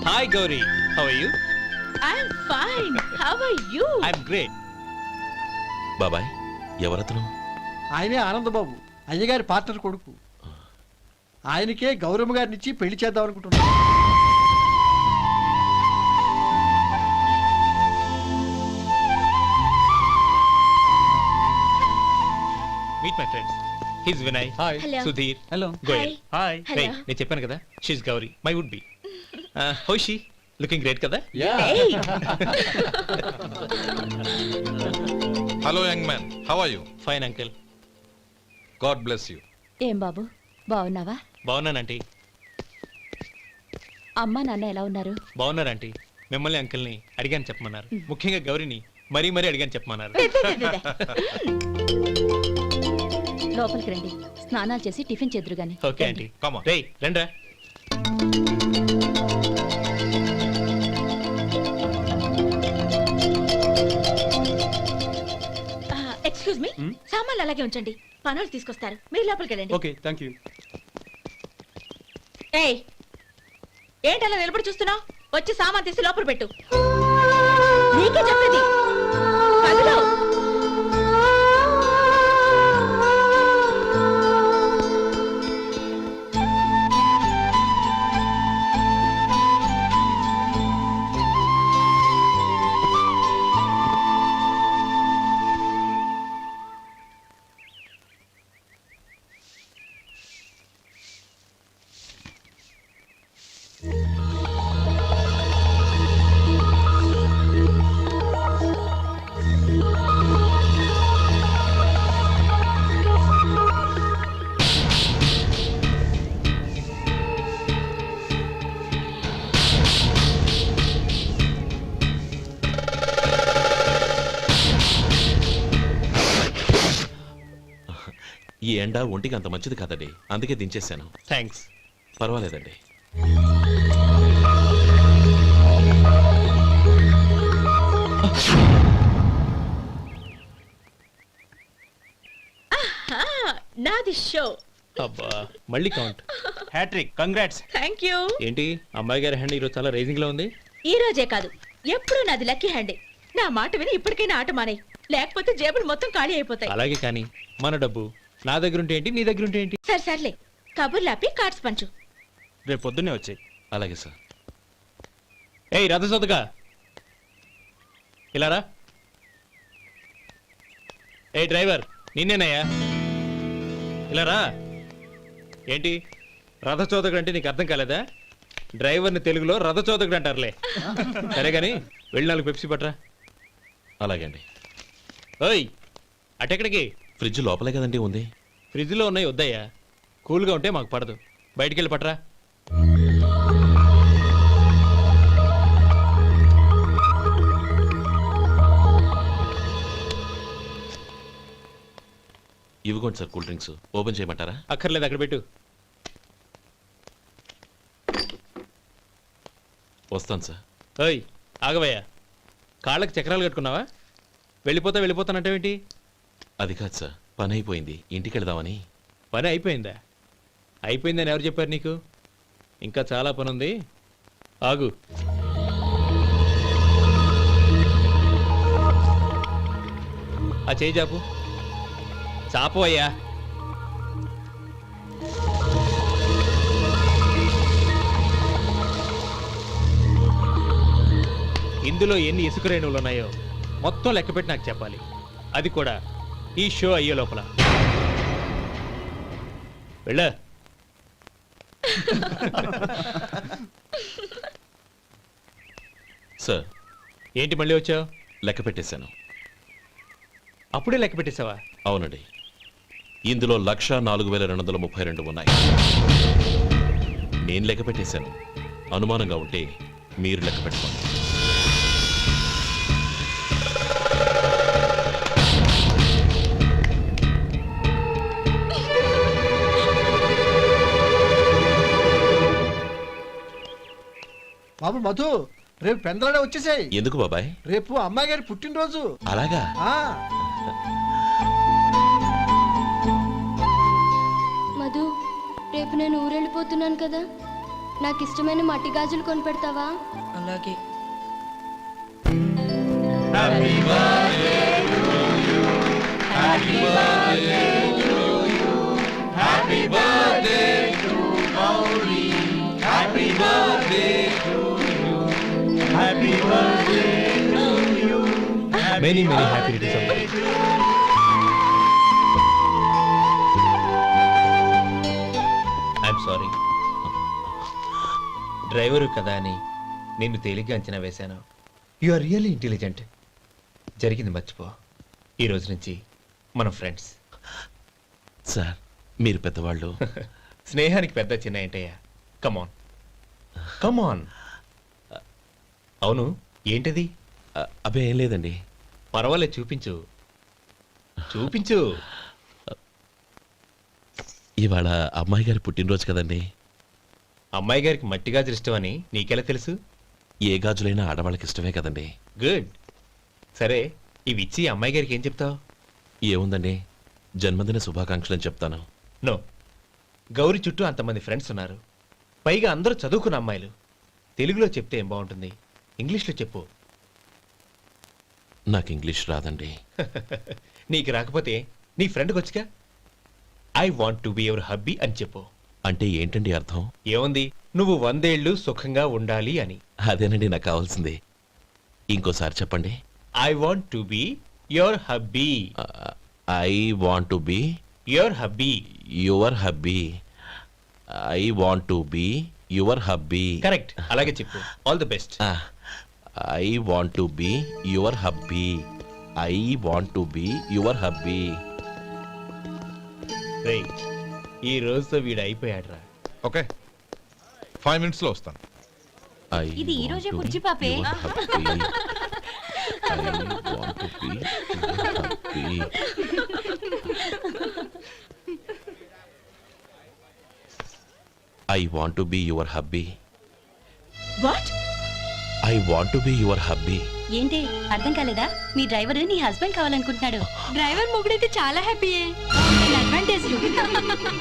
Hi Gauri, how are you? I'm fine. How are you? I'm great. బాబాయ్ ఎవరతను? ఆయనే ఆనందబాబు, అయ్యగారి పార్ట్నర్ కొడుకు. ఆయనకే గౌరమ్మ గారినిచ్చి పెళ్లి చేద్దాం అనుకుంటున్నాను. Meet my friends. He's Vinay. Hi. Hello. Sudhir. Hello. Goyal. Hi. Hey, Hello. నేను చెప్పాను కదా, she's Gauri, my would be. How is she? Looking great కదా? Hey. Hello young man, how are you? Fine uncle. God bless you. ఏం బాబు బాగున్నావా? బాగున్నానంటీ. అమ్మా నాన్న ఎలా ఉన్నారు? బాగున్నారంటీ. మిమ్మల్ని అంకుల్ని అడిగాను చెప్పమన్నారు. ముఖ్యంగా గౌరిని మరీ అడిగాను చెప్పమన్నారు. లోపలికి రండి, స్నానాలు చేసి టిఫిన్ చేద్దురు గాని. Okay aunty. Come on. రేయ్ రండ్రా. ఎక్స్క్యూజ్ మీ, సామాన్లు అలాగే ఉంచండి, పనులు తీసుకొస్తారు. మీరు లోపలికి వెళ్ళండి. Okay, thank you. ఏయ్, ఏంటి అలా నిలబడి చూస్తున్నావు? వచ్చి సామాన్ తీసి లోపల పెట్టు. నీకే చెప్పేది. కదులు. ఈ ఎండ ఒంటికి అంత మంచిది కాదండి, అందుకే దించేశాను. థ్యాంక్స్. పర్వాలేదండి. నాది షో. అబ్బా మళ్ళీ count. Hattrick, congrats. Thank you. ఏంటి అమ్మాయి గారి హ్యాండ్ ఈరోజు చాలా రైజింగ్ లో ఉంది? ఈ రోజే కాదు, ఎప్పుడు నాది లక్కీ హ్యాండే. నా మాట విని ఇప్పటికైనా ఆట మానేయ్, లేకపోతే జేబులు మొత్తం ఖాళీ అయిపోతాయి. అలాగే కానీ మన డబ్బు నా దగ్గర ఉంటే ఏంటి, నీ దగ్గర ఉంటే ఏంటి? సర్లే, కబుర్లు ఆపి కార్డ్స్ పంచు. రేపు పొద్దున్నే వచ్చాయి. అలాగే సార్. ఏయ్ రథసోదగా ఇలారా. ఏ డ్రైవర్, నిన్నేనయ్యా, ఇలారా. ఏంటి రథచోదకుడు అంటే నీకు అర్థం కాలేదా? డ్రైవర్ని తెలుగులో రథచోదకుడు అంటారులే. సరే కానీ వెళ్ళి 4 పెప్సీ పట్రా. అలాగే అండి. ఓయ్ అటెక్కడికి? ఫ్రిడ్జ్ లోపలే కదండి ఉంది. ఫ్రిడ్జ్లో ఉన్నాయి వద్దయ్యా, కూల్గా ఉంటే మాకు పడదు. బయటికి వెళ్ళి పట్రా. ఇవ్వకోండి సార్, కూల్ డ్రింక్స్. ఓపెన్ చేయమంటారా? అక్కర్లేదు, అక్కడ పెట్టు. వస్తాను సార్. ఓయ్ ఆగవయ్యా, కాళ్ళకి చక్రాలు కట్టుకున్నావా? వెళ్ళిపోతానంటావేంటి? అది కాదు సార్, పని అయిపోయింది, ఇంటికి వెళదామని. పని అయిపోయిందా? అయిపోయిందని ఎవరు చెప్పారు నీకు? ఇంకా చాలా పని ఉంది, ఆగు. ఆ చేయి చాపు. చాపు అయ్యా. ఇందులో ఎన్ని ఇసుక రేణువులు ఉన్నాయో మొత్తం లెక్కపెట్టి నాకు చెప్పాలి, అది కూడా ఈ షో అయ్యే లోపల. వెళ్ళ. సార్. ఏంటి మళ్ళీ వచ్చావు? లెక్క పెట్టేశాను. అప్పుడే లెక్క పెట్టేశావా? అవునండి, ఇందులో 1,04,232 ఉన్నాయి. నేను లెక్క పెట్టేశాను. అనుమానంగా ఉంటే మీరు లెక్క పెట్టుకోండి. బాబు మధు, రేపు పెందలాడే వచ్చేసాయి. ఎందుకు బాబాయ్? రేపు అమ్మాయి గారి పుట్టినరోజు. అలాగా? మధు, రేపు నేను ఊరెళ్ళిపోతున్నాను కదా, నాకు ఇష్టమైన మట్టి గాజులు కొనిపెడతావా? అలాగే. Many many happy returns. I'm sorry. Driver కదా అని నిన్ను తేలిగ్గా అంచనా వేశాను. You are really intelligent. జరిగింది మర్చిపో. ఈ రోజు నుంచి మనం ఫ్రెండ్స్. సార్ మీరు పెద్దవాళ్ళు. స్నేహానికి పెద్ద చిన్న ఏంటయ్యా? కమాన్ కమాన్. అవును, ఏంటది? అబ్బే ఏం లేదండి. పర్వాలేదు, చూపించు చూపించు. ఇవాళ అమ్మాయి గారి పుట్టినరోజు కదండి. అమ్మాయి గారికి మట్టి గాజులు ఇష్టమని నీకెలా తెలుసు? ఏ గాజులైనా ఆడవాళ్ళకి ఇష్టమే కదండి. గుడ్. సరే, ఇవి ఇచ్చి అమ్మాయి గారికి ఏం చెప్తావు? ఏముందండి, జన్మదిన శుభాకాంక్షలు అని చెప్తాను. నో, గౌరీ చుట్టూ అంతమంది ఫ్రెండ్స్ ఉన్నారు. పైగా అందరూ చదువుకున్న అమ్మాయిలు. తెలుగులో చెప్తే ఏం బాగుంటుంది? ఇంగ్లీష్లో చెప్పు. నాకు ఇంగ్లీష్ రాదండి. నీకు రాకపోతే నీ ఫ్రెండ్కి వచ్చిగా I want to be your hubby అని చెప్పు. అంటే ఏంటండి అర్థం? ఏముంది, నువ్వు 100 ఏళ్ళు సుఖంగా ఉండాలి అని. అదేనండి నాకు కావాల్సింది. ఇంకోసారి చెప్పండి. I want to be your hubby. I want to be your hubby. Your hubby. I want to be your hubby. Correct, అలాగే చెప్పు. All the best. I want to be your hubby. I want to be your hubby. Right, ఈ రోజుతో వీడు అయిపోయాడురా. Okay 5 minutes లో వస్తాను. ఇది ఈ రోజే పుచ్చి పాపే. I want to be your hubby. What? I want to be your hubby. ఏంటి అర్థం కాలేదా? మీ డ్రైవర్ నీ హస్బెండ్ కావాలనుకుంటున్నాడు. డ్రైవర్ మొగుడైతే చాలా హ్యాపీయే. అడ్వాంటేజ్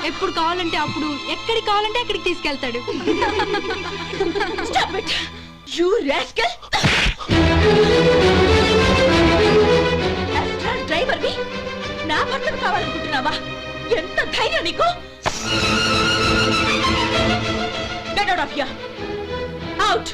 ఎప్పుడు కావాలంటే అప్పుడు, ఎక్కడికి కావాలంటే అక్కడికి తీసుకెళ్తాడు. Stop it! You rascal! Astral driver వి నా భర్తను కావాలనుకుంటున్నావా? ఎంత ధైర్యం నీకు? Get out of here! Out!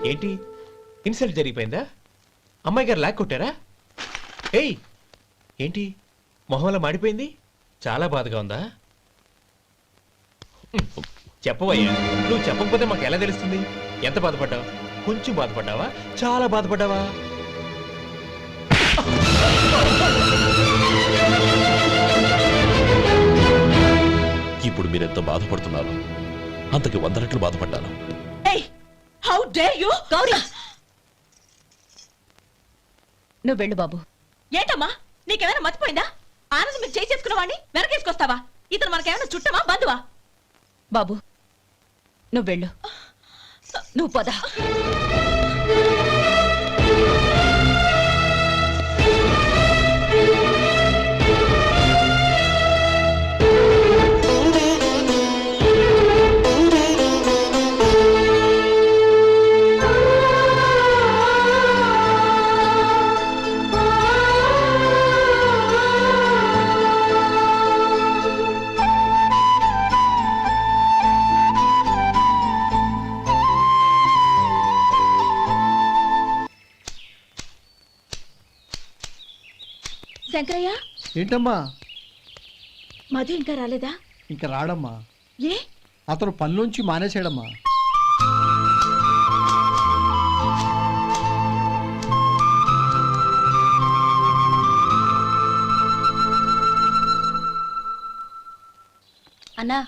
ఏంటి, ఇన్సల్ట్ జరిగిపోయిందా? అమ్మాయి గారు లాక్ కొట్టారా? ఏయ్, ఏంటి మొహంలో మాడిపోయింది? చాలా బాధగా ఉందా? చెప్పవయ్యా, నువ్వు చెప్పకపోతే మాకు ఎలా తెలుస్తుంది? ఎంత బాధపడ్డావు? కొంచెం బాధపడ్డావా? చాలా బాధపడ్డావా? ఇప్పుడు మీరెంత బాధపడుతున్నారు, అంతకి 100 రెట్లు బాధపడ్డాను. Hey! How dare you? Gauri, నువ్వు వెళ్ళు బాబు. ఏంటమ్మా, నీకేమైనా మర్చిపోయిందా? ఆనందం మీరు చేసేసుకున్న వాడిని వెనకేసుకొస్తావా? ఇతను మనకేమైనా చుట్టమా బంధువా? బాబు నువ్వు వెళ్ళు. నువ్వు పద. శంకరయ్య, ఏంటమ్మా? మధు ఇంకా రాలేదా? ఇంకా రాడమ్మా. ఏ? అతను పనిలోంచి మానేశాడమ్మా. అన్నా,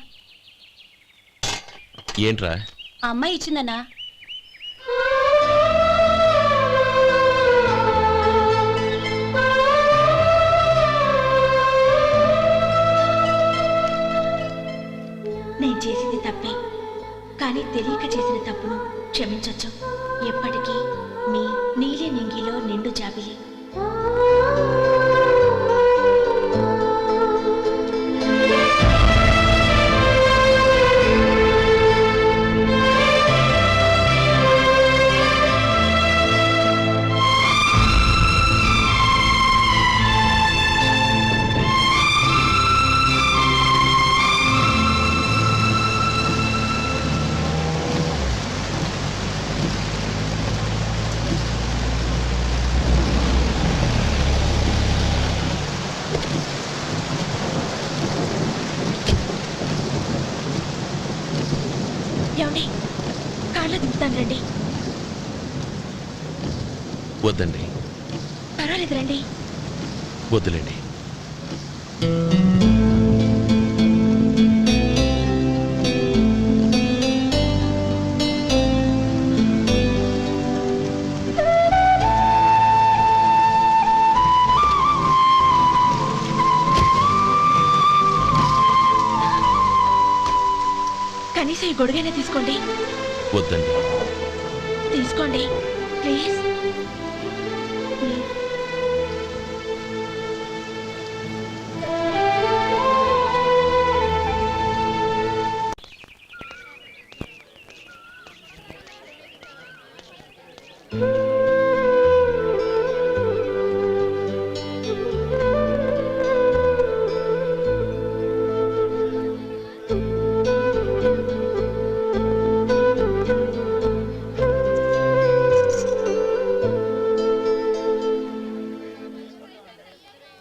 ఏంట్రా? ఆ అమ్మాయి ఇచ్చిందన్నా. కానీ తెలియక చేసిన తప్పును క్షమించొచ్చు. ఎప్పటికీ మీ నీలి నింగిలో నిండు జాబిలి. ఏమండి, కాళ్ళ దింపుతాను రండి. వద్దండి, పర్వాలేదు రండి. వద్దులేండి. కనీసం ఈ గొడుగైనా తీసుకోండి. వద్దండి. తీసుకోండి ప్లీజ్.